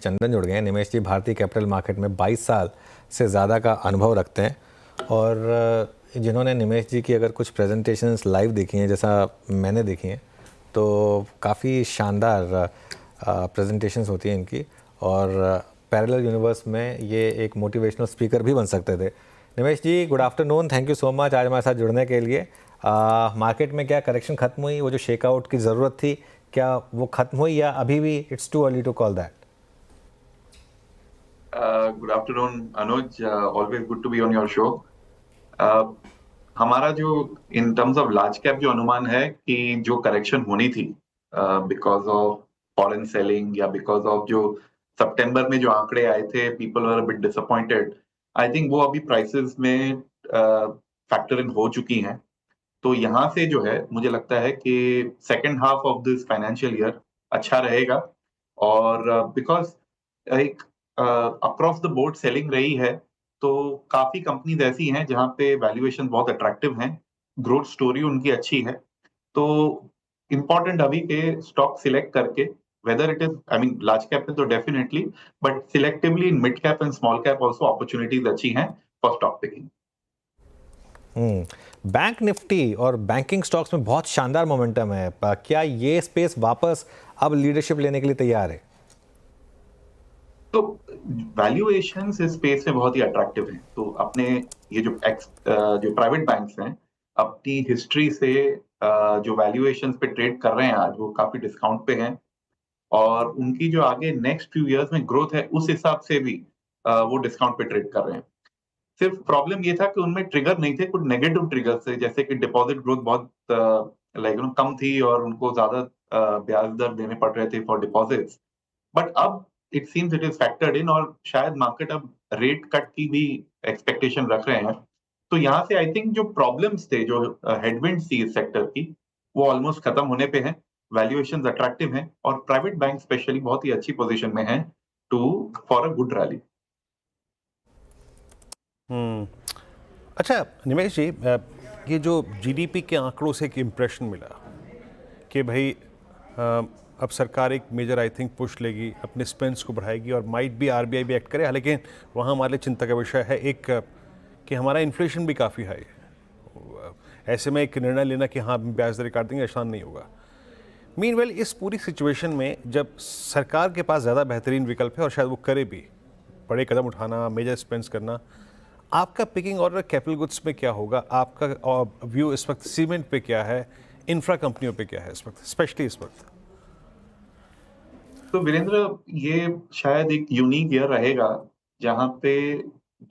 चंदन जुड़ गए हैं। निमेश जी भारतीय कैपिटल मार्केट में 22 साल से ज़्यादा का अनुभव रखते हैं और जिन्होंने निमेश जी की अगर कुछ प्रेजेंटेशंस लाइव देखी हैं, जैसा मैंने देखी हैं, तो काफ़ी शानदार प्रेजेंटेशंस होती हैं इनकी और पैरेलल यूनिवर्स में ये एक मोटिवेशनल स्पीकर भी बन सकते थे। Nimesh ji good afternoon, thank you so much आज हमारे साथ जुड़ने के लिए। मार्केट में क्या करेक्शन खत्म हुई, वो जो शेकआउट की ज़रूरत थी क्या वो खत्म हुई या अभी भी it's too early to call that? Good afternoon Anuj, always good to be on your show. हमारा जो in terms of large cap जो अनुमान है कि जो करेक्शन होनी थी बिकॉज ऑफ फॉरेन सेलिंग या बिकॉज ऑफ जो सितंबर में जो आंकड़े आए थे, people were bit disappointed. I think वो अभी प्राइसेस में फैक्टर इन हो चुकी हैं। तो यहाँ से जो है मुझे लगता है कि second half of this financial year अच्छा रहेगा और बिकॉज एक अक्रॉस द बोर्ड सेलिंग रही है, तो काफी कंपनीज ऐसी हैं जहां पे वैल्यूएशन बहुत अट्रैक्टिव हैं, ग्रोथ स्टोरी उनकी अच्छी है। तो इम्पोर्टेंट अभी के स्टॉक सिलेक्ट करके, whether it is I mean large cap में तो definitely, but selectively in mid cap and small cap also opportunities अच्छी हैं for stock picking. Bank Nifty और बैंकिंग स्टॉक्स में बहुत शानदार मोमेंटम है। क्या ये स्पेस वापस अब लीडरशिप लेने के लिए तैयार है? तो वैल्यूएशंस इस स्पेस में बहुत ही अट्रैक्टिव हैं। तो अपने ये जो प्राइवेट बैंक्स हैं, अपनी हिस्ट्री से जो वैल्यूएशंस पे ट्रेड कर रहे हैं आज, वो काफी डिस्काउंट पे हैं और उनकी जो आगे नेक्स्ट फ्यू इयर्स में ग्रोथ है उस हिसाब से भी वो डिस्काउंट पे ट्रेड कर रहे हैं। सिर्फ प्रॉब्लम ये था कि उनमें ट्रिगर नहीं थे, कुछ नेगेटिव ट्रिगर थे, जैसे कि डिपॉजिट ग्रोथ बहुत कम थी और उनको ज्यादा ब्याज दर देने पड़ रहे थे फॉर डिपॉजिट्स। बट अब it seems it is factored इन और शायद मार्केट अब रेट कट की भी एक्सपेक्टेशन रख रहे हैं। तो यहाँ से आई थिंक जो प्रॉब्लम्स थे, जो हेडविंड्स थी इस सेक्टर की, वो ऑलमोस्ट खत्म होने पे हैं। वैल्यूएशंस अट्रैक्टिव हैं और प्राइवेट बैंक स्पेशली बहुत ही अच्छी पोजीशन में है to for a good rally. अच्छा निमेश जी, ये जो जीडीपी के आंकड़ों से एक इम्प्रेशन मिला कि भाई अब सरकार एक मेजर आई थिंक पुश लेगी, अपने स्पेंस को बढ़ाएगी और माइट भी आरबीआई भी एक्ट करे, हालांकि वहाँ हमारे लिए चिंता का विषय है एक कि हमारा इन्फ्लेशन भी काफ़ी हाई है। ऐसे में एक निर्णय लेना कि हाँ ब्याज दरें काट देंगे आसान नहीं होगा। मीनवेल इस पूरी सिचुएशन में जब सरकार के पास ज़्यादा बेहतरीन विकल्प है और शायद वो करे भी, बड़े कदम उठाना, मेजर स्पेंस करना, आपका पिकिंग ऑर्डर कैपिटल गुड्स में क्या होगा? आपका व्यू इस वक्त सीमेंट पे क्या है, इंफ्रा कंपनियों पे क्या है इस वक्त, स्पेशली इस वक्त? तो वीरेंद्र, ये शायद एक यूनिक ईयर रहेगा जहां पे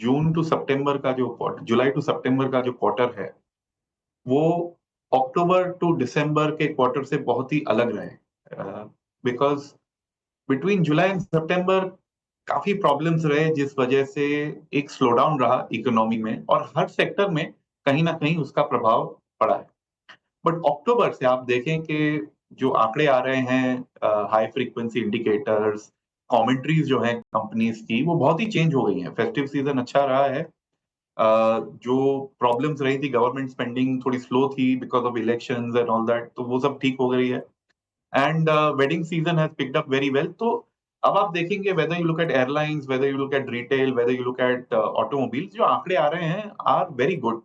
जून टू सितंबर का जो क्वार्टर, जुलाई टू सितंबर का जो क्वार्टर है, वो अक्टूबर टू दिसंबर के क्वार्टर से बहुत ही अलग रहे। बिकॉज बिटवीन जुलाई एंड सितंबर काफी प्रॉब्लम्स रहे, जिस वजह से एक स्लो डाउन रहा इकोनॉमी में और हर सेक्टर में कहीं ना कहीं उसका प्रभाव पड़ा है। बट अक्टूबर से आप देखें कि जो आंकड़े आ रहे हैं, हाई फ्रीक्वेंसी इंडिकेटर्स, कमेंट्रीज जो हैं कंपनीज की, वो बहुत ही चेंज हो गई हैं। फेस्टिव सीजन अच्छा रहा है। जो प्रॉब्लम्स रही थी, गवर्नमेंट स्पेंडिंग थोड़ी स्लो थी because of elections and all that, तो वो सब ठीक हो गई है and wedding season has picked up very well. तो अब आप देखेंगे, whether you look at airlines, whether you look at retail, whether you look at automobiles, जो आंकड़े आ रहे हैं आर वेरी गुड।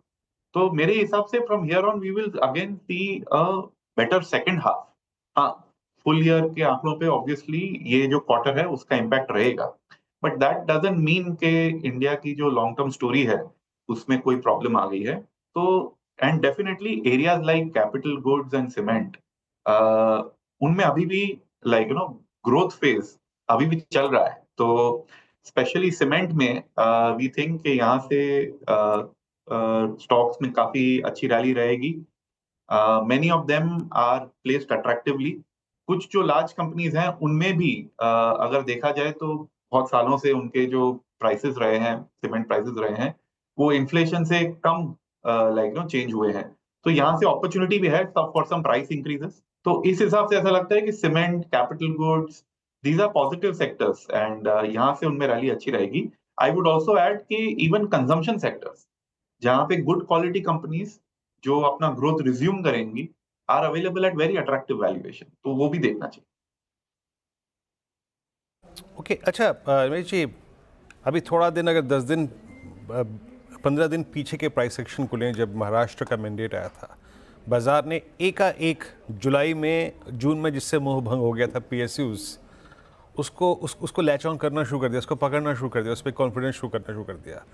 तो मेरे हिसाब से from here on we will again see a better second half. हाँ, फुल ईयर के आंकड़ों पे ऑब्वियसली ये जो क्वार्टर है उसका इम्पैक्ट रहेगा, बट दैट डजंट मीन के इंडिया की जो लॉन्ग टर्म स्टोरी है उसमें कोई प्रॉब्लम आ गई है। तो and definitely areas like capital goods and cement, उनमें अभी भी ग्रोथ फेज अभी भी चल रहा है। तो स्पेशली सीमेंट में वी थिंक कि यहाँ से स्टॉक्स में काफी अच्छी रैली रहेगी। Many of them are placed attractively. कुछ जो लार्ज कंपनीज हैं उनमें भी अगर देखा जाए तो बहुत सालों से उनके जो प्राइसेस रहे हैं, सीमेंट प्राइसेस रहे हैं, वो इन्फ्लेशन से कम चेंज हुए हैं। तो यहाँ से अपॉर्चुनिटी भी है फॉर सम प्राइस इंक्रीजेस। तो इस हिसाब से ऐसा लगता है कि cement, capital goods, these are positive sectors and यहाँ से उनमें रैली अच्छी रहेगी। आई वुड ऑल्सो ऐड कि इवन कंजम्पशन सेक्टर्स, जहां पे गुड क्वालिटी कंपनीज जो अपना ग्रोथ रिज्यूम करेंगी, are available at very attractive valuation, तो वो भी देखना चाहिए। ओके, अच्छा रमेश जी, अभी थोड़ा दिन, अगर 10 दिन 15 दिन पीछे के प्राइस एक्शन को लें, जब महाराष्ट्र का मैंडेट आया था, बाजार ने एकाएक जून में जिससे मोह भंग हो गया था पीएसयूज, उसको लैच ऑन करना शुरू कर दिया, उसको पकड़ना शुरू कर दिया, उस पर कॉन्फिडेंस शुरू करना शुरू कर दिया।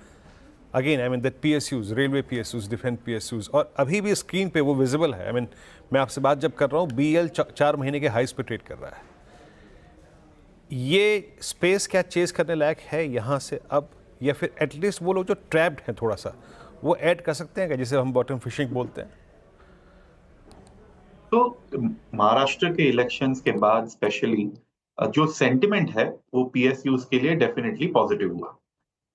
Again I mean that PSUs, railway PSUs, defence PSUs, और अभी भी स्क्रीन पे वो विजिबल है। आई मीन मैं आपसे बात जब कर रहा हूँ, बीएल 4 महीने के हाइस पे ट्रेड कर रहा है। ये स्पेस क्या चेज करने लायक है यहाँ से अब, या फिर एटलीस्ट वो लोग जो ट्रैप्ड हैं थोड़ा सा, वो ऐड कर सकते हैं क्या, जिसे हम बॉटम फिशिंग बोलते हैं? तो महाराष्ट्र के इलेक्शंस के बाद स्पेशली जो सेंटिमेंट है वो पीएसयूज के लिए डेफिनेटली पॉजिटिव हुआ।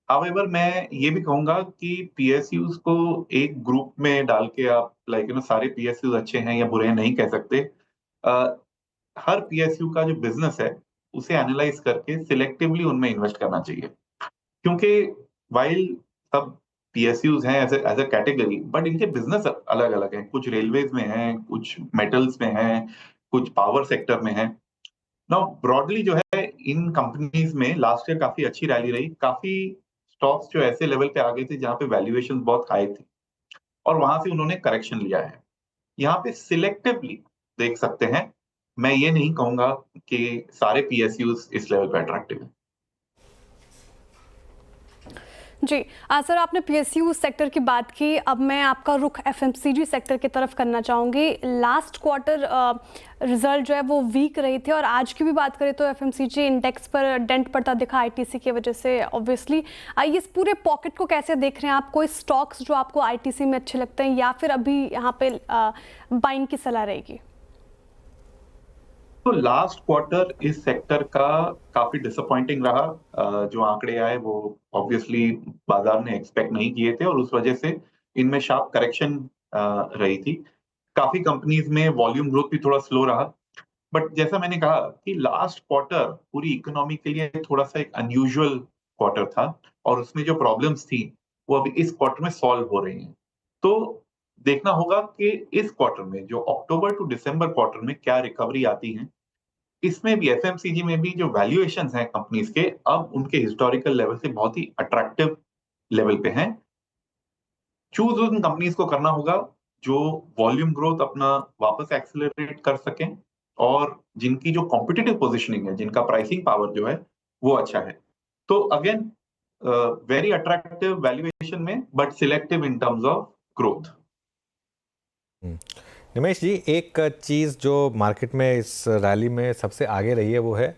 हाउएवर मैं ये भी कहूंगा कि पीएसयूज को एक ग्रुप में डाल के आप सारे पीएसयूज अच्छे हैं या बुरे हैं नहीं कह सकते। अ, हर पीएसयू का जो बिजनेस है उसे एनालाइज करके सिलेक्टिवली उनमें इन्वेस्ट करना चाहिए, क्योंकि वाइल सब पीएसयूज हैं एज अ कैटेगरी, बट इनके बिजनेस अलग अलग हैं। कुछ रेलवेज में हैं, कुछ मेटल्स में हैं, कुछ पावर सेक्टर में हैं। नाउ ब्रॉडली जो है इन कंपनीज में लास्ट ईयर काफी अच्छी रैली रही। काफी स्टॉक्स जो ऐसे लेवल पे आ गए थे जहां पे वैल्यूएशन बहुत हाई थी, और वहां से उन्होंने करेक्शन लिया है। यहाँ पे सिलेक्टिवली देख सकते हैं। मैं ये नहीं कहूंगा कि सारे पीएसयूज इस लेवल पे अट्रैक्टिव है। जी सर, आपने पीएसयू सेक्टर की बात की। अब मैं आपका रुख एफएमसीजी सेक्टर की तरफ करना चाहूँगी। लास्ट क्वार्टर रिजल्ट जो है वो वीक रही थे, और आज की भी बात करें तो एफएमसीजी इंडेक्स पर डेंट पड़ता दिखा आईटीसी की वजह से ऑब्वियसली। आइए इस पूरे पॉकेट को कैसे देख रहे हैं आप? कोई स्टॉक्स जो आपको आईटीसी में अच्छे लगते हैं, या फिर अभी यहाँ पे बाइंग की सलाह रहेगी? तो लास्ट क्वार्टर इस सेक्टर का काफी डिसअपॉइंटिंग रहा। जो आंकड़े आए वो ऑब्वियसली बाजार ने एक्सपेक्ट नहीं किए थे, और उस वजह से इनमें शार्प करेक्शन रही थी। काफी कंपनीज में वॉल्यूम ग्रोथ भी थोड़ा स्लो रहा। बट जैसा मैंने कहा कि लास्ट क्वार्टर पूरी इकोनॉमी के लिए थोड़ा सा एक अनयूजुअल क्वार्टर था, और उसमें जो प्रॉब्लम्स थी वो अभी इस क्वार्टर में सॉल्व हो रही हैं। तो देखना होगा कि इस क्वार्टर में, जो अक्टूबर टू दिसंबर क्वार्टर में, क्या रिकवरी आती है। इसमें भी एफएमसीजी में भी जो वैल्यूएशंस हैं कंपनीज के, अब उनके हिस्टोरिकल लेवल से बहुत ही अट्रैक्टिव लेवल पे हैं। चूज उन कंपनीज को करना होगा जो वॉल्यूम ग्रोथ अपना वापस एक्सेलरेट कर सकें, और जिनकी जो कॉम्पिटिटिव पोजीशनिंग है, जिनका प्राइसिंग पावर जो है वो अच्छा है। तो अगेन वेरी अट्रैक्टिव वैल्यूएशन में, but selective in terms of growth. Nimesh ji, एक चीज़ जो मार्केट में इस रैली में सबसे आगे रही है वो है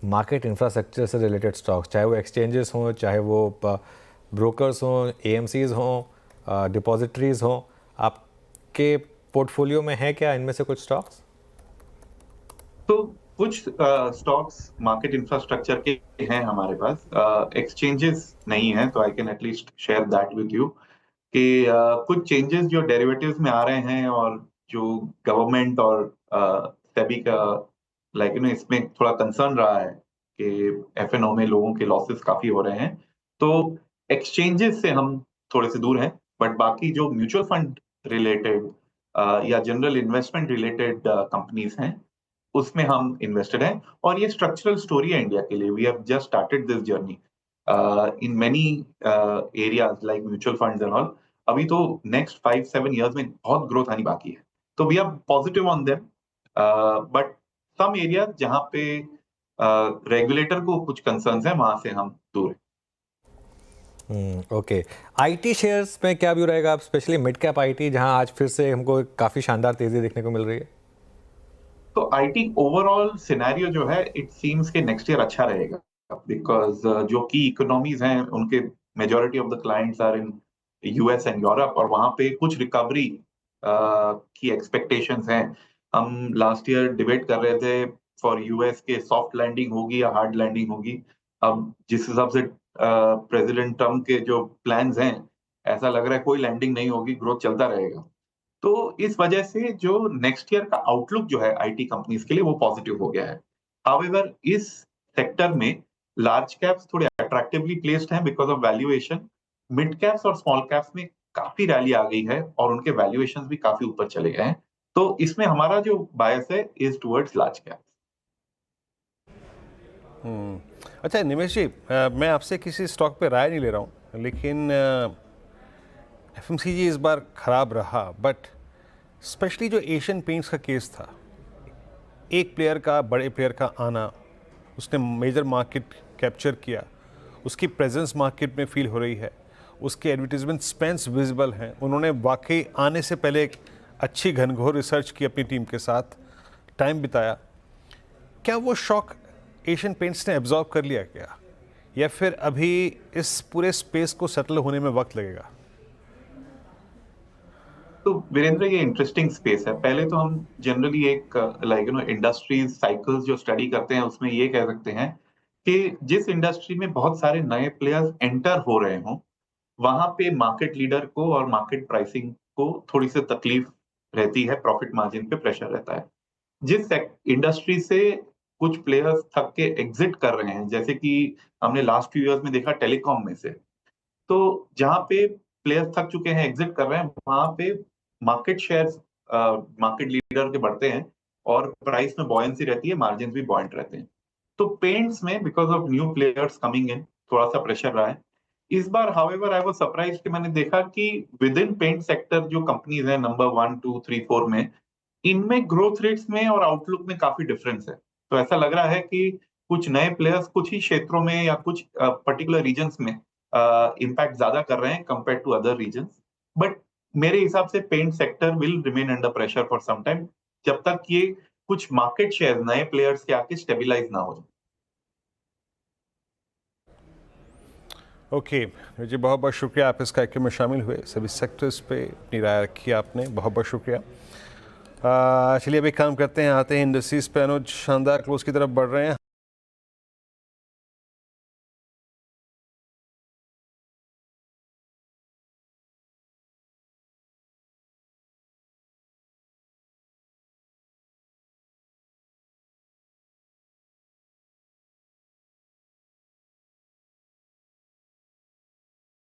मार्केट इंफ्रास्ट्रक्चर से रिलेटेड स्टॉक्स, चाहे वो एक्सचेंजेस हों, चाहे वो ब्रोकर्स हों, एएमसीज हों, डिपॉजिटरीज हों। आपके पोर्टफोलियो में है क्या इनमें से कुछ स्टॉक्स? तो कुछ स्टॉक्स मार्केट इंफ्रास्ट्रक्चर के हैं हमारे पास। एक्सचेंजेस नहीं है, तो I can at least share that with you कि कुछ चेंजेस जो डेरिवेटिव्स में आ रहे हैं, और जो गवर्नमेंट और सेबी का इसमें थोड़ा कंसर्न रहा है कि एफएनओ में लोगों के लॉसेस काफी हो रहे हैं। तो एक्सचेंजेस से हम थोड़े से दूर हैं, बट बाकी जो म्यूचुअल फंड रिलेटेड या जनरल इन्वेस्टमेंट रिलेटेड कंपनीज हैं उसमें हम इन्वेस्टेड हैं। और ये स्ट्रक्चरल स्टोरी है इंडिया के लिए। We have just started this journey in many areas like mutual funds and all. अभी तो नेक्स्ट 5-7 years में बहुत ग्रोथ आनी बाकी है। तो we are positive on them, but some area जहां पे रेगुलेटर को कुछ कंसर्न्स हैं, वहां से हम दूर हैं। ओके, आईटी शेयर्स में क्या व्यू रहेगा, स्पेशली मिड कैप आईटी, जहां आज फिर से हमको काफ़ी शानदार तेज़ी देखने को मिल रही है? तो आईटी ओवरऑल सिनेरियो जो है, इट सीम्स के नेक्स्ट ईयर अच्छा रहेगा, बिकॉज जो की इकोनॉमीज हैं उनके majority of the clients are in US and Europe, और वहां पे कुछ रिकवरी की एक्सपेक्टेशंस हैं। हम लास्ट ईयर डिबेट कर रहे थे फॉर यूएस के सॉफ्ट लैंडिंग होगी या हार्ड लैंडिंग होगी। अब जिस हिसाब से प्रेसिडेंट ट्रम्प के जो प्लान्स हैं, ऐसा लग रहा है कोई लैंडिंग नहीं होगी, ग्रोथ चलता रहेगा। तो इस वजह से जो नेक्स्ट ईयर का आउटलुक जो है आईटी कंपनीज के लिए वो पॉजिटिव हो गया है। हाउएवर इस सेक्टर में लार्ज कैप्स थोड़े अट्रैक्टिवली प्लेस्ड हैं because of valuation. Mid caps और स्मॉल कैप्स में काफी रैली आ गई है, और उनके वैल्यूएशंस भी काफी ऊपर चले गए हैं। तो इसमें हमारा जो बायस है इज टुवर्ड्स लार्ज कैप्स। अच्छा निमेश जी, मैं आपसे किसी स्टॉक पे राय नहीं ले रहा हूँ, लेकिन एफएमसीजी इस बार खराब रहा, बट स्पेशली जो एशियन पेंट्स का केस था, एक प्लेयर का, बड़े प्लेयर का आना, उसने मेजर मार्केट कैप्चर किया, उसकी प्रेजेंस मार्केट में फील हो रही है, उसके एडवर्टीजमेंट स्पेंस विजिबल हैं, उन्होंने वाकई आने से पहले एक अच्छी घनघोर रिसर्च की अपनी टीम के साथ, टाइम बिताया। क्या वो शॉक एशियन पेंट्स ने एब्जॉर्ब कर लिया क्या, या फिर अभी इस पूरे स्पेस को सेटल होने में वक्त लगेगा? तो वीरेंद्र, ये इंटरेस्टिंग स्पेस है। पहले तो हम जनरली एक इंडस्ट्रीज साइकिल्स जो स्टडी करते हैं उसमें ये कह सकते हैं कि जिस इंडस्ट्री में बहुत सारे नए प्लेयर्स एंटर हो रहे हों, वहां पे मार्केट लीडर को और मार्केट प्राइसिंग को थोड़ी सी तकलीफ रहती है, प्रॉफिट मार्जिन पे प्रेशर रहता है। जिस इंडस्ट्री से कुछ प्लेयर्स थक के एग्जिट कर रहे हैं, जैसे कि हमने लास्ट फ्यू इयर्स में देखा टेलीकॉम में से, तो जहां पे प्लेयर्स थक चुके हैं, एग्जिट कर रहे हैं, वहां पे मार्केट शेयर्स मार्केट लीडर के बढ़ते हैं और प्राइस में बॉयंसी रहती है, मार्जिन भी बॉयंट रहते हैं। तो पेंट्स में because of new players coming in थोड़ा सा प्रेशर रहा है इस बार। हाउएवर आई वाज सरप्राइज्ड कि मैंने देखा कि विद इन पेंट सेक्टर जो कंपनीज हैं नंबर 1, 2, 3, 4 में, इनमें ग्रोथ रेट्स में और आउटलुक में काफी डिफरेंस है। तो ऐसा लग रहा है कि कुछ नए प्लेयर्स कुछ ही क्षेत्रों में या कुछ पर्टिकुलर रीजन्स में इम्पैक्ट ज्यादा कर रहे हैं compare to other regions. But मेरे हिसाब से paint sector will remain under pressure for some time, जब तक ये कुछ मार्केट शेयर नए प्लेयर्स के आके स्टेबलाइज ना हो जाए। ओके जी, बहुत बहुत शुक्रिया, आप इस कार्यक्रम में शामिल हुए, सभी सेक्टर्स पे अपनी राय रखी आपने, बहुत बहुत शुक्रिया। चलिए अभी काम करते हैं, आते हैं इंडस्ट्रीज पे। अनुज शानदार क्लोज की तरफ बढ़ रहे हैं।